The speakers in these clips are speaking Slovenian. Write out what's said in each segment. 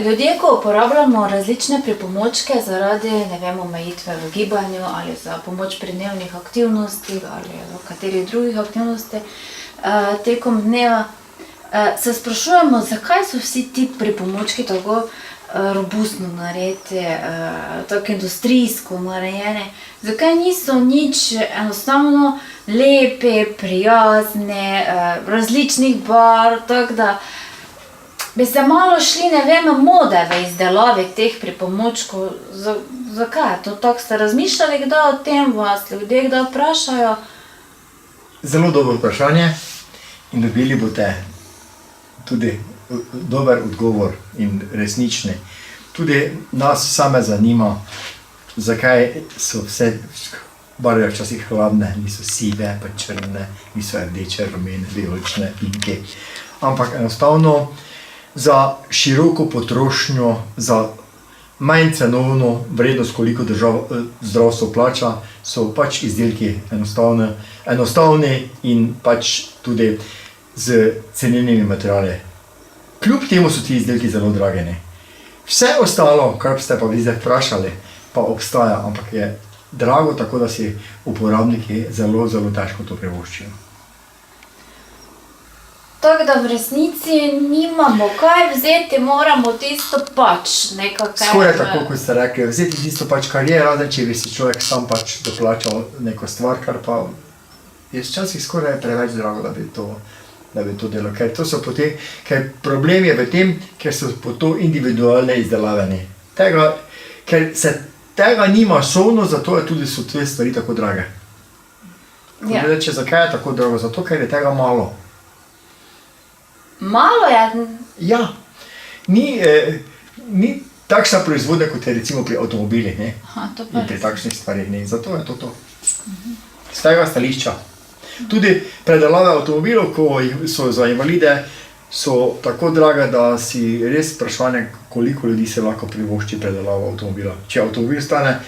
Ljudje, ko uporabljamo različne pripomočke zaradi, ne vem, omejitve v gibanju ali za pomoč pri dnevnih aktivnostih ali v katerih drugih aktivnosti tekom dneva, se sprašujemo, zakaj so vsi ti pripomočki tako robustno narejeni, tako industrijsko narejeni, zakaj niso nič enostavno lepe, prijazne, različnih barv, tako da bi se malo šli, ne vem, mode v izdelavi teh pripomočkov. Zakaj je to tako? Ste razmišljali kdaj o tem, vas ljudje kdaj vprašajo? Zelo dobro vprašanje in dobili boste tudi dober odgovor in resnični. Tudi nas same zanima, zakaj so vse barve včasih hladne, niso sive, pa črne, niso rdeče, rumene, vijolične, pinke. Ampak enostavno za široko potrošnjo, za manj cenovno vrednost, koliko zdravstvo plača, so pač izdelki enostavni in pač tudi z cenenimi materiali. Kljub temu so ti izdelki zelo dragi. Vse ostalo, kar ste pa vi zdaj vprašali, pa obstaja, ampak je drago, tako da si uporabniki zelo, zelo težko to privoščijo. Tako da v resnici nimamo kaj vzeti, moramo tisto pač nekako... Skoraj tako, kot ste rekli, vzeti tisto pač, kar je, razen če bi si človek sam pač doplačal neko stvar, kar pa je včasih skoraj preveč drago, da bi to delal. Ker problem je v tem, ker so po to individualne izdelave. Ker se tega ni masovno, zato so te stvari tako drage. Reče, zakaj je tako drago? Zato, ker je tega malo. Malo je? Ja. Ni takšna proizvodnja, kot je recimo pri avtomobilih, in pri takšnih stvarih. Zato je to. Z tega stališča. Tudi predelave avtomobilov, ko so za invalide, so tako drage, da si res vprašanje, koliko ljudi se lahko privošči predelavo avtomobila. Če avtomobil stane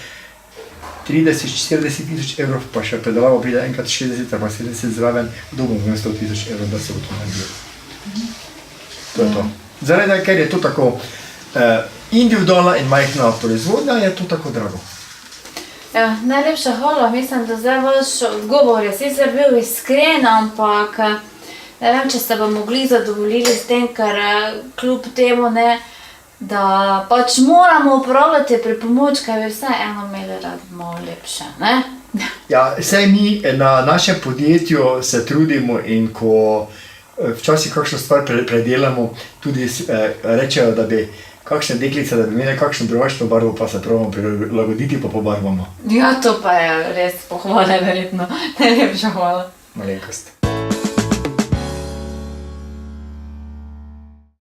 30-40 tisoč evrov, pa še predelava pride enkrat 60 ali pa 70 zraven, kdo bo imel 100 tisoč evrov, da se bo to naredilo. To je to. Zaradi, ker je to tako individualna in majhna proizvodnja, je to tako drago. Ja, najlepša hvala. Mislim, da zdaj vaš odgovor je sicer bil iskren, ampak ne vem, če ste pa mogli zadovoljili s tem, ker kljub temu, da pač moramo uporabljati pripomočke, bi vseeno imeli radi malo lepše, ne? Ja, saj mi na našem podjetju se trudimo in ko včasih kakšno stvar predelamo, tudi rečejo, da bi kakšne deklice, da bi imeli kakšno drugačno barvo, pa se probamo prilagoditi, pa pobarvamo. Ja, to pa je res pohvale verjetno. Najlepša hvala. Malenkost.